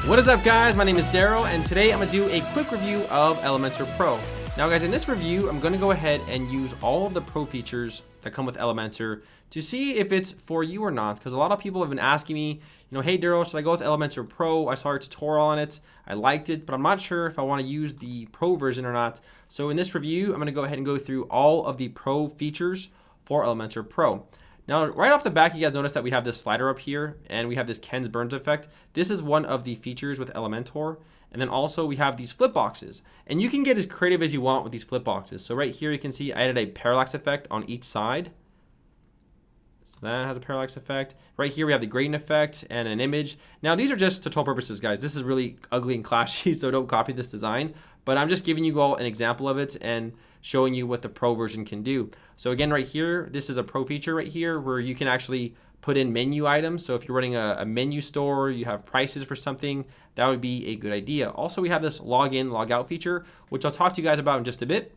What is up, guys? My name is Daryl, and today I'm going to do a quick review of Elementor Pro. Now, guys, in this review, I'm going to go ahead and use all of the Pro features that come with Elementor to see if it's for you or not, because a lot of people have been asking me, hey, Daryl, should I go with Elementor Pro? I saw a tutorial on it. I liked it, but I'm not sure if I want to use the Pro version or not. So in this review, I'm going to go ahead and go through all of the Pro features for Elementor Pro. Now, right off the back, you guys notice that we have this slider up here and we have this Ken's Burns effect. This is one of the features with Elementor. And then also we have these flip boxes, and you can get as creative as you want with these flip boxes. So right here, you can see I added a parallax effect on each side. So that has a parallax effect. Right here, we have the gradient effect and an image. Now, these are just tutorial purposes, guys. This is really ugly and clashy, so don't copy this design. But I'm just giving you all an example of it and showing you what the Pro version can do. So again, right here, this is a Pro feature right here where you can actually put in menu items. So if you're running a menu store, you have prices for something, that would be a good idea. Also, we have this login, logout feature, which I'll talk to you guys about in just a bit.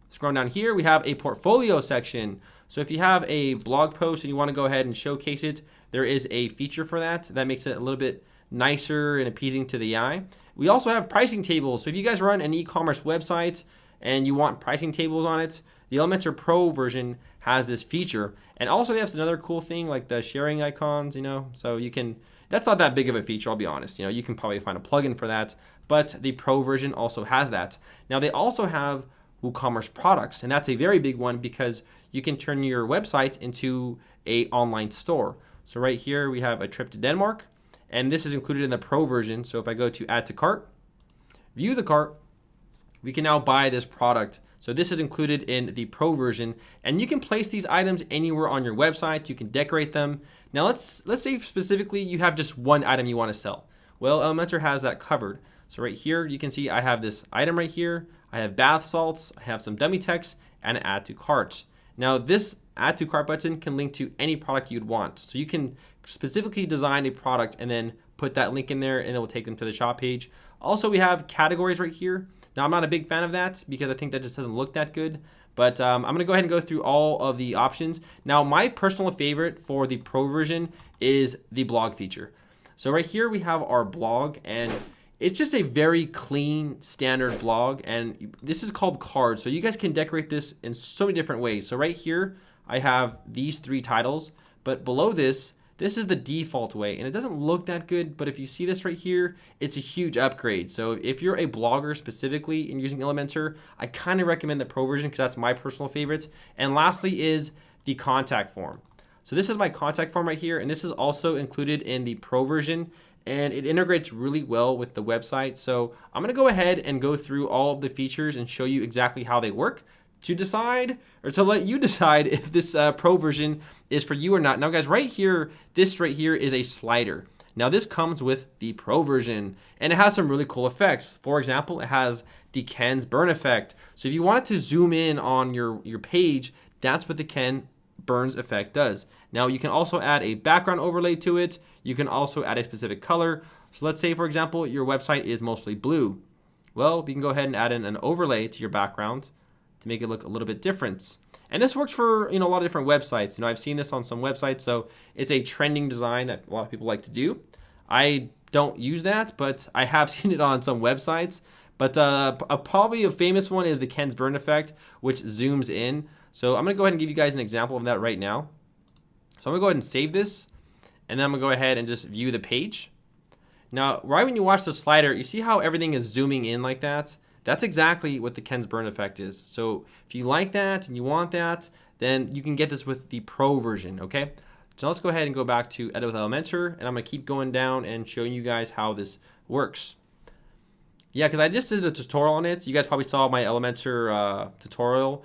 Scrolling down here, we have a portfolio section. So if you have a blog post and you want to go ahead and showcase it, there is a feature for that. That makes it a little bit nicer and appeasing to the eye. We also have pricing tables. So if you guys run an e-commerce website and you want pricing tables on it, the Elementor Pro version has this feature. And also they have another cool thing like the sharing icons, so you can, that's not that big of a feature, I'll be honest. You can probably find a plugin for that, but the Pro version also has that. Now they also have Woocommerce Products, and that's a very big one because you can turn your website into an online store. So right here we have a trip to Denmark, and this is included in the Pro version. So if I go to add to cart, view the cart, we can now buy this product. So this is included in the Pro version, and you can place these items anywhere on your website. You can decorate them. Now let's say specifically you have just one item you want to sell. Well, Elementor has that covered. So right here, you can see I have this item right here. I have bath salts, I have some dummy text, and add to cart. Now this add to cart button can link to any product you'd want. So you can specifically design a product and then put that link in there and it will take them to the shop page. Also, we have categories right here. Now I'm not a big fan of that because I think that just doesn't look that good. But I'm gonna go ahead and go through all of the options. Now my personal favorite for the Pro version is the blog feature. So right here we have our blog, and it's just a very clean standard blog, and this is called cards. So you guys can decorate this in so many different ways. So right here, I have these 3 titles, but below this is the default way, and it doesn't look that good, but if you see this right here, it's a huge upgrade. So if you're a blogger specifically and using Elementor, I kind of recommend the Pro version because that's my personal favorite. And lastly is the contact form. So this is my contact form right here, and this is also included in the Pro version, and it integrates really well with the website. So I'm gonna go ahead and go through all of the features and show you exactly how they work to decide, or to let you decide if this Pro version is for you or not. Now guys, right here, this right here is a slider. Now this comes with the Pro version, and it has some really cool effects. For example, it has the Ken's Burn effect. So if you wanted to zoom in on your page, that's what the Ken Burns effect does. Now you can also add a background overlay to it. You can also add a specific color. So let's say, for example, your website is mostly blue. Well, we can go ahead and add in an overlay to your background to make it look a little bit different. And this works for a lot of different websites. I've seen this on some websites, so it's a trending design that a lot of people like to do. I don't use that, but I have seen it on some websites. But probably a famous one is the Ken's Burn effect, which zooms in. So I'm gonna go ahead and give you guys an example of that right now. So I'm gonna go ahead and save this, and then I'm gonna go ahead and just view the page. Now, right when you watch the slider, you see how everything is zooming in like that? That's exactly what the Ken's Burn effect is. So if you like that and you want that, then you can get this with the Pro version, okay? So let's go ahead and go back to Edit with Elementor, and I'm gonna keep going down and showing you guys how this works. Yeah, because I just did a tutorial on it. You guys probably saw my Elementor tutorial.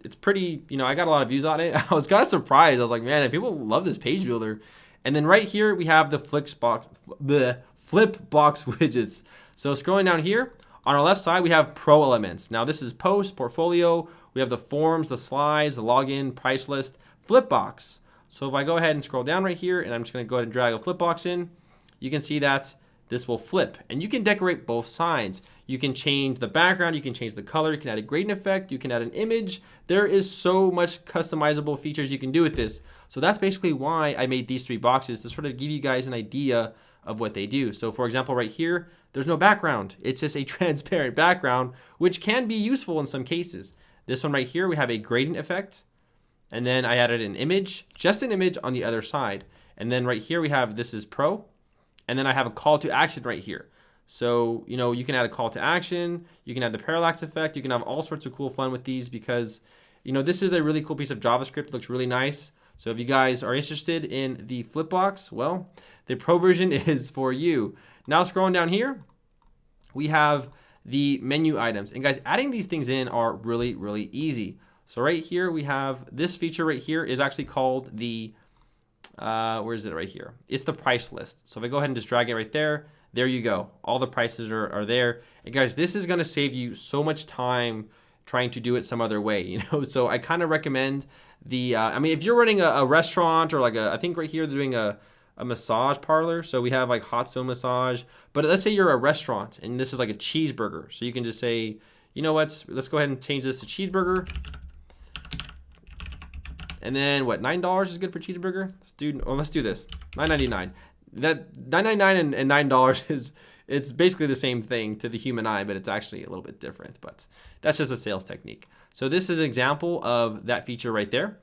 It's pretty, I got a lot of views on it. I was kind of surprised. I was like, man, people love this page builder. And then right here, we have the flip box widgets. So scrolling down here, on our left side, we have Pro elements. Now this is post, portfolio. We have the forms, the slides, the login, price list, flip box. So if I go ahead and scroll down right here, and I'm just gonna go ahead and drag a flip box in, you can see that this will flip, and you can decorate both sides. You can change the background, you can change the color, you can add a gradient effect, you can add an image. There is so much customizable features you can do with this. So that's basically why I made these 3 boxes, to sort of give you guys an idea of what they do. So for example, right here, there's no background. It's just a transparent background, which can be useful in some cases. This one right here, we have a gradient effect. And then I added an image, just an image on the other side. And then right here we have, this is Pro. And then I have a call to action right here. So, you know, you can add a call to action, you can add the parallax effect, you can have all sorts of cool fun with these because, you know, this is a really cool piece of JavaScript. It looks really nice. So if you guys are interested in the Flipbox, well, the Pro version is for you. Now scrolling down here, we have the menu items. And guys, adding these things in are really, really easy. So right here, we have this feature right here is actually called the, where is it right here? It's the price list. So if I go ahead and just drag it right there, there you go. All the prices are there. And guys, this is gonna save you so much time trying to do it some other way, you know? So I kind of recommend the, I mean, if you're running a restaurant or like I think right here they're doing a massage parlor. So we have like hot stone massage, but let's say you're a restaurant and this is like a cheeseburger. So you can just say, you know what, let's go ahead and change this to cheeseburger. And then what, $9 is good for cheeseburger? Let's do this, $9.99. That $9.99 and $9 is, it's basically the same thing to the human eye, but it's actually a little bit different, but that's just a sales technique. So this is an example of that feature right there.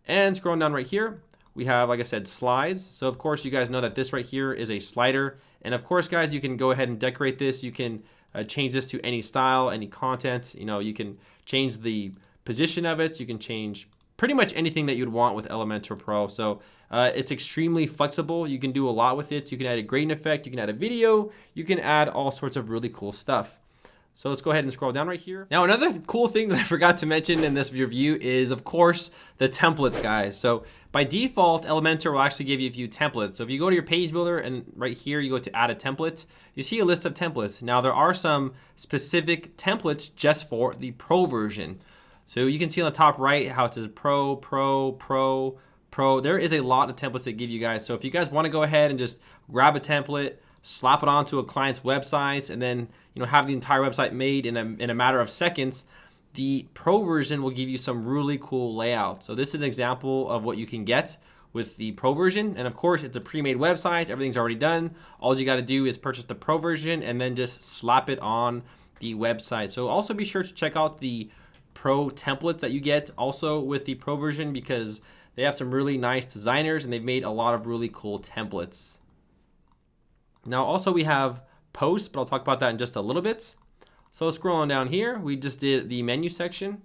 And scrolling down right here, we have, like I said, slides. So of course you guys know that this right here is a slider. And of course, guys, you can go ahead and decorate this. You can change this to any style, any content. You know, you can change the position of it. You can change pretty much anything that you'd want with Elementor Pro. So it's extremely flexible. You can do a lot with it. You can add a gradient effect. You can add a video. You can add all sorts of really cool stuff. So let's go ahead and scroll down right here. Now, another cool thing that I forgot to mention in this review is, of course, the templates, guys. So by default, Elementor will actually give you a few templates. So if you go to your page builder and right here, you go to add a template, you see a list of templates. Now, there are some specific templates just for the Pro version. So you can see on the top right how it says Pro, Pro, Pro, Pro. There is a lot of templates they give you guys. So if you guys want to go ahead and just grab a template, slap it onto a client's website, and then have the entire website made in a matter of seconds, the Pro version will give you some really cool layouts. So this is an example of what you can get with the Pro version. And of course, it's a pre-made website. Everything's already done. All you got to do is purchase the Pro version and then just slap it on the website. So also be sure to check out the Pro templates that you get also with the Pro version, because they have some really nice designers and they've made a lot of really cool templates. Now also we have posts, but I'll talk about that in just a little bit. So scrolling down here, we just did the menu section.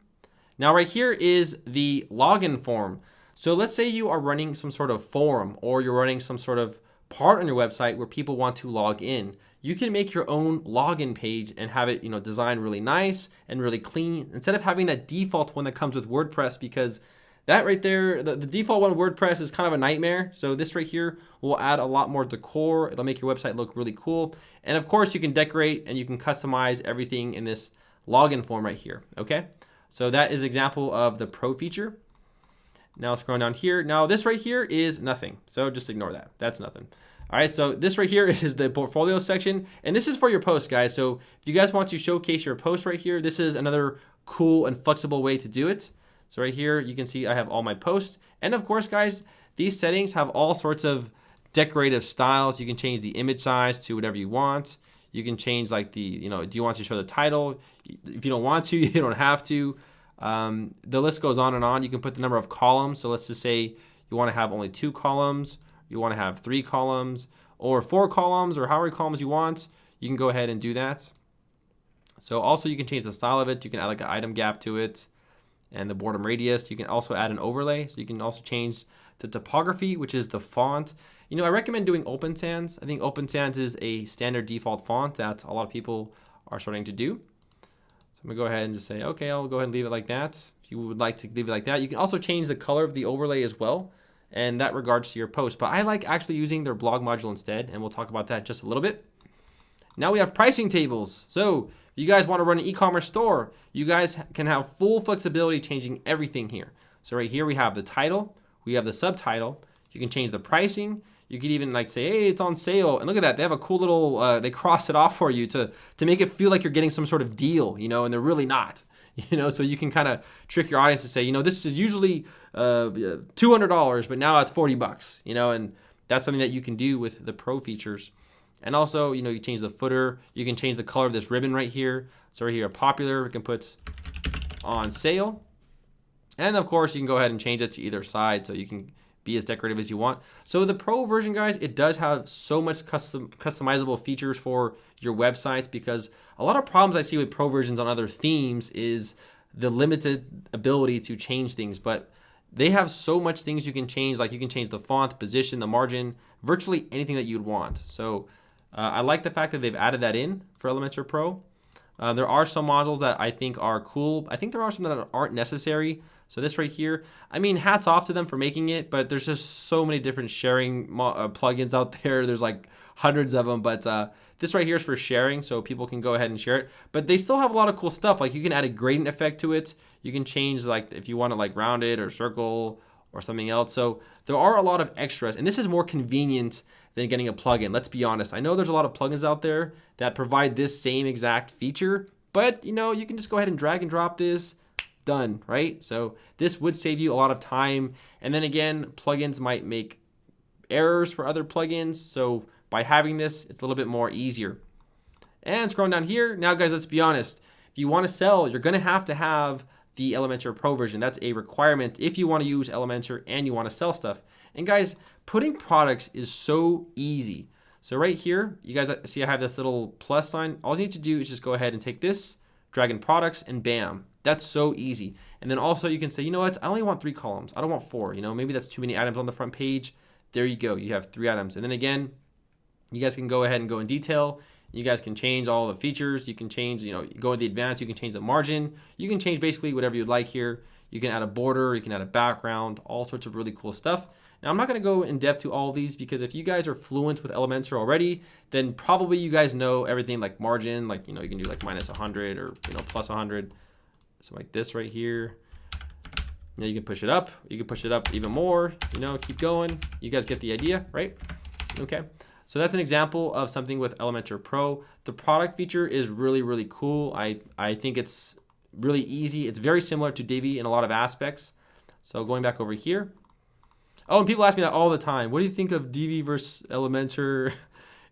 Now right here is the login form. So let's say you are running some sort of forum, or you're running some sort of part on your website where people want to log in. You can make your own login page and have it, designed really nice and really clean, instead of having that default one that comes with WordPress, because that right there, the default one, WordPress, is kind of a nightmare. So this right here will add a lot more decor. It'll make your website look really cool. And of course, you can decorate and you can customize everything in this login form right here, okay? So that is an example of the Pro feature. Now scrolling down here. Now this right here is nothing. So just ignore that. That's nothing. All right, so this right here is the portfolio section. And this is for your posts, guys. So if you guys want to showcase your post right here, this is another cool and flexible way to do it. So right here, you can see I have all my posts. And of course, guys, these settings have all sorts of decorative styles. You can change the image size to whatever you want. You can change like the, do you want to show the title? If you don't want to, you don't have to. The list goes on and on. You can put the number of columns. So let's just say you want to have only 2 columns. You want to have 3 columns or 4 columns, or however many columns you want. You can go ahead and do that. So also you can change the style of it. You can add like an item gap to it, and the boredom radius. You can also add an overlay. So you can also change the typography, which is the font. I recommend doing Open Sans. I think Open Sans is a standard default font that a lot of people are starting to do. So I'm gonna go ahead and just say, okay, I'll go ahead and leave it like that. If you would like to leave it like that, you can also change the color of the overlay as well, and that regards to your post. But I like actually using their blog module instead, and we'll talk about that just a little bit. Now we have pricing tables. So if you guys want to run an e-commerce store, you guys can have full flexibility changing everything here. So right here we have the title, we have the subtitle, you can change the pricing, You could even like say, hey, it's on sale. And look at that. They have a cool little, they cross it off for you to make it feel like you're getting some sort of deal, you know, and they're really not. You know, so you can kind of trick your audience to say, you know, this is usually $200, but now it's $40, you know, and that's something that you can do with the Pro features. And also, you know, you change the footer. You can change the color of this ribbon right here. So right here, popular, we can put on sale. And of course, you can go ahead and change it to either side so you can be as decorative as you want. So the Pro version, guys, it does have so much customizable features for your websites, because a lot of problems I see with Pro versions on other themes is the limited ability to change things. But they have so much things you can change, like you can change the font, position, the margin, virtually anything that you'd want. So I like the fact that they've added that in for Elementor Pro. There are some modules that I think are cool. I think there are some that aren't necessary. So this right here, I mean, hats off to them for making it, but there's just so many different sharing plugins out there. There's like hundreds of them, but this right here is for sharing, so people can go ahead and share it. But they still have a lot of cool stuff. Like you can add a gradient effect to it. You can change, like if you want to like rounded or circle or something else. So there are a lot of extras, and this is more convenient than getting a plugin. Let's be honest. I know there's a lot of plugins out there that provide this same exact feature, but you know, you can just go ahead and drag and drop this, done, right? So this would save you a lot of time. And then again, plugins might make errors for other plugins. So by having this, it's a little bit more easier. And scrolling down here, now guys, let's be honest. If you want to sell, you're gonna have to have the Elementor Pro version. That's a requirement if you want to use Elementor and you want to sell stuff. And guys, putting products is so easy. So right here, you guys see I have this little plus sign. All you need to do is just go ahead and take this, drag in products, and bam. That's so easy. And then also you can say, you know what, I only want 3 columns. I don't want 4, you know, maybe that's too many items on the front page. There you go, you have 3 items. And then again, you guys can go ahead and go in detail. You guys can change all the features. You can change, you know, go into the advanced, you can change the margin. You can change basically whatever you'd like here. You can add a border, you can add a background, all sorts of really cool stuff. Now, I'm not going to go in depth to all of these, because if you guys are fluent with Elementor already, then probably you guys know everything like margin, like, you know, you can do like minus 100 or, you know, plus 100. So like this right here. Now you can push it up. You can push it up even more, you know, keep going. You guys get the idea, right? Okay. So that's an example of something with Elementor Pro. The product feature is really, really cool. I think it's really easy. It's very similar to Divi in a lot of aspects. So going back over here. Oh, and people ask me that all the time. What do you think of Divi versus Elementor?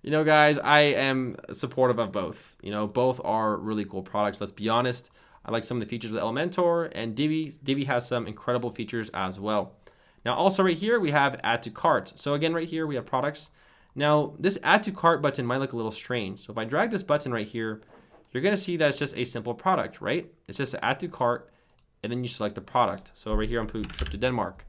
You know, guys, I am supportive of both. You know, both are really cool products. Let's be honest. I like some of the features with Elementor, and Divi has some incredible features as well. Now, also right here, we have add to cart. So again, right here, we have products. Now, this add to cart button might look a little strange. So if I drag this button right here, you're going to see that it's just a simple product, right? It's just add to cart, and then you select the product. So right here, I'm putting trip to Denmark.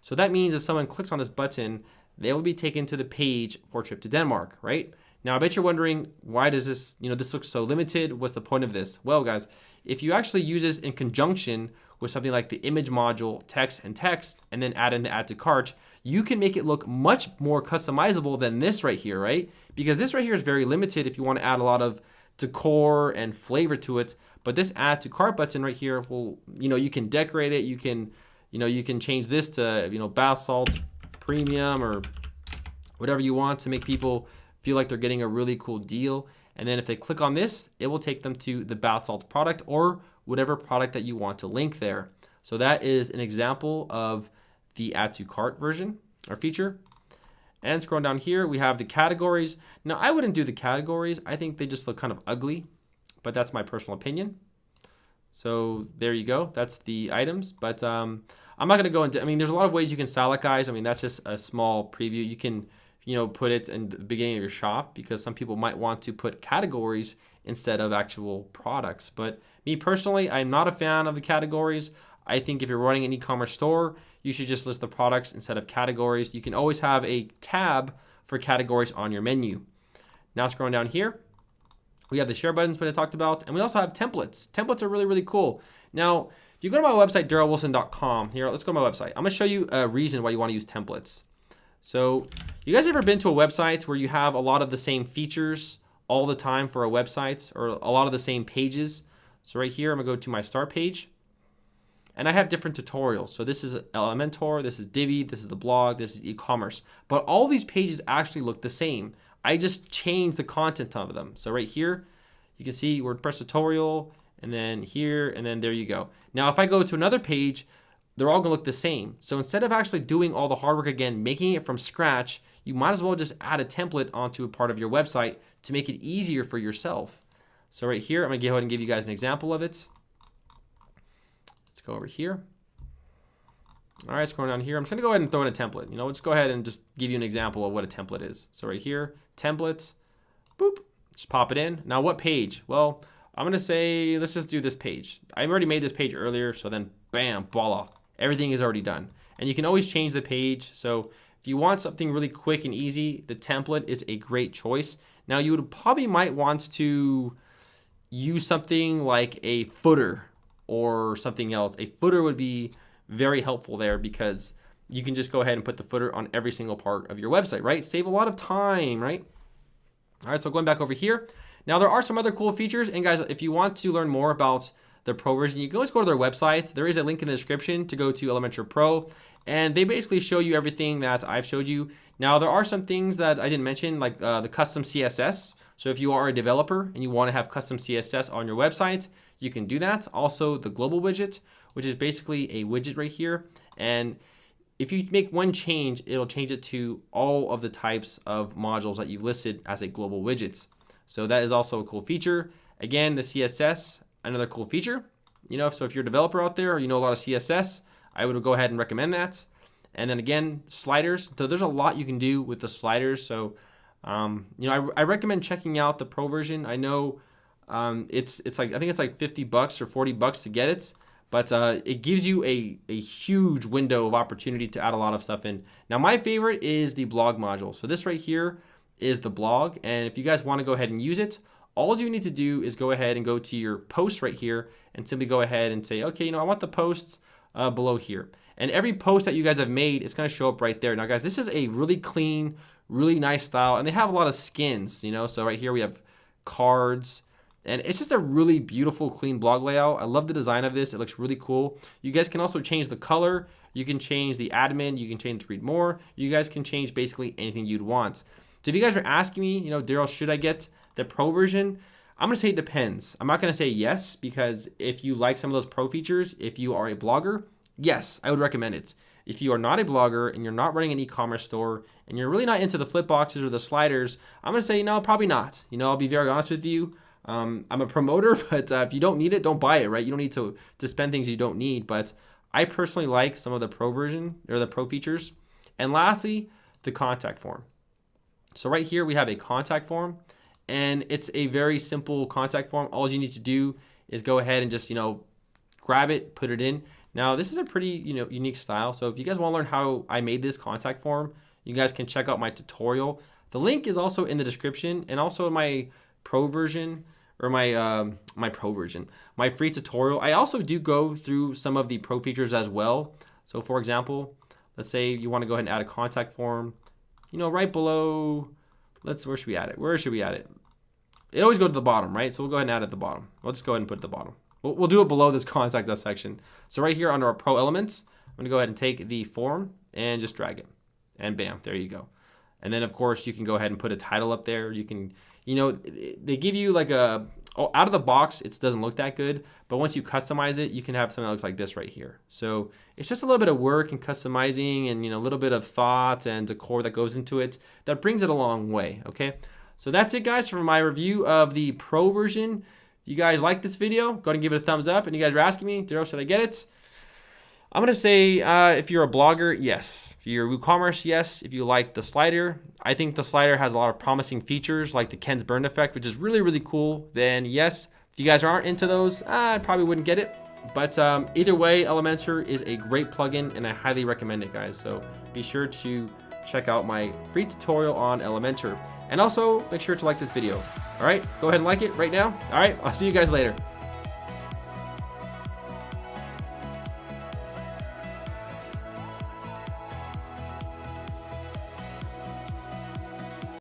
So that means if someone clicks on this button, they will be taken to the page for trip to Denmark, right? Now, I bet you're wondering, why does this, you know, this looks so limited? What's the point of this? Well, guys, if you actually use this in conjunction with something like the image module, text, and then add in the add to cart, you can make it look much more customizable than this right here, right? Because this right here is very limited if you want to add a lot of decor and flavor to it. But this add to cart button right here will, you know, you can decorate it. You can, you know, you can change this to, you know, bath salt premium or whatever you want to make people feel like they're getting a really cool deal. And then if they click on this, it will take them to the bath salts product or whatever product that you want to link there. So that is an example of the add to cart version or feature. And scrolling down here, we have the categories. Now, I wouldn't do the categories. I think they just look kind of ugly, but that's my personal opinion. So there you go. That's the items. But I'm not going to go into, I mean, there's a lot of ways you can style it, guys. I mean, that's just a small preview. You can, you know, put it in the beginning of your shop, because some people might want to put categories instead of actual products. But me personally, I'm not a fan of the categories. I think if you're running an e-commerce store, you should just list the products instead of categories. You can always have a tab for categories on your menu. Now scrolling down here, we have the share buttons, what I talked about, and we also have templates. Templates are really, really cool. Now, if you go to my website, darrellwilson.com, here, let's go to my website. I'm gonna show you a reason why you wanna use templates. So, you guys ever been to a website where you have a lot of the same features all the time for a website, or a lot of the same pages? So right here, I'm gonna go to my start page. and I have different tutorials. So this is Elementor, this is Divi, this is the blog, this is e-commerce. But all these pages actually look the same. I just changed the content of them. So right here, you can see WordPress tutorial, and then here, and then there you go. Now, if I go to another page, they're all gonna look the same. So instead of actually doing all the hard work again, making it from scratch, you might as well just add a template onto a part of your website to make it easier for yourself. So right here, I'm gonna go ahead and give you guys an example of it. Let's go over here. All right, scrolling down here, I'm just gonna go ahead and throw in a template. Let's go ahead and just give you an example of what a template is. So right here, templates, boop, just pop it in. Now what page? Well, I'm gonna say, let's just do this page. I already made this page earlier, so then bam, voila, everything is already done. And you can always change the page. So if you want something really quick and easy, the template is a great choice. Now you would probably might want to use something like a footer or something else. A footer would be very helpful there because you can just go ahead and put the footer on every single part of your website, right? Save a lot of time, right? All right, so going back over here. Now there are some other cool features, and guys, if you want to learn more about the Pro version, you can always go to their website. There is a link in the description to go to Elementor Pro, and they basically show you everything that I've showed you. Now there are some things that I didn't mention, like the custom CSS. So if you are a developer and you want to have custom CSS on your website, you can do that. Also the global widget, which is basically a widget right here. And if you make one change, it'll change it to all of the types of modules that you've listed as a global widget. So that is also a cool feature. Again, the CSS, another cool feature. So if you're a developer out there or you know a lot of CSS, I would go ahead and recommend that. And then again, sliders. So there's a lot you can do with the sliders. So I recommend checking out the Pro version. I know it's like, I think it's like $50 or $40 to get it, but it gives you a huge window of opportunity to add a lot of stuff in. Now my favorite is the blog module. So this right here is the blog, and if you guys want to go ahead and use it, all you need to do is go ahead and go to your posts right here and simply go ahead and say, okay, I want the posts below here. And every post that you guys have made, it's going to show up right there. Now guys, this is a really clean, really nice style, and they have a lot of skins, so right here we have cards, and it's just a really beautiful, clean blog layout. I love the design of this. It looks really cool. You guys can also change the color. You can change the admin. You can change to read more. You guys can change basically anything you'd want. So if you guys are asking me, Daryl, should I get the Pro version? I'm gonna say it depends. I'm not gonna say yes, because if you like some of those Pro features, if you are a blogger, yes, I would recommend it. If you are not a blogger and you're not running an e-commerce store and you're really not into the flip boxes or the sliders, I'm gonna say no, probably not. I'll be very honest with you. I'm a promoter, but if you don't need it, don't buy it, right? You don't need to spend things you don't need. But I personally like some of the Pro version or the Pro features. And lastly, the contact form. So right here we have a contact form, and it's a very simple contact form. All you need to do is go ahead and just grab it, put it in. Now this is a pretty unique style. So if you guys want to learn how I made this contact form, you guys can check out my tutorial. The link is also in the description, and also in my Pro version, or my Pro version, my free tutorial. I also do go through some of the Pro features as well. So for example, let's say you want to go ahead and add a contact form, right below. Where should we add it? Where should we add it? It always goes to the bottom, right? So we'll go ahead and add it at the bottom. We'll just go ahead and put it at the bottom. We'll do it below this contact us section. So right here under our Pro elements, I'm gonna go ahead and take the form and just drag it, and bam, there you go. And then of course you can go ahead and put a title up there. You can, they give you like out of the box, it doesn't look that good, but once you customize it, you can have something that looks like this right here. So it's just a little bit of work and customizing, and a little bit of thought and decor that goes into it that brings it a long way. Okay, so that's it, guys, for my review of the Pro version. If you guys like this video, go ahead and give it a thumbs up. And you guys are asking me, Daryl, should I get it? I'm gonna say if you're a blogger, yes. If you're WooCommerce, yes. If you like the slider, I think the slider has a lot of promising features like the Ken's burn effect, which is really, really cool. Then yes. If you guys aren't into those, I probably wouldn't get it. But either way, Elementor is a great plugin, and I highly recommend it, guys. So be sure to check out my free tutorial on Elementor. And also make sure to like this video. All right, go ahead and like it right now. All right, I'll see you guys later.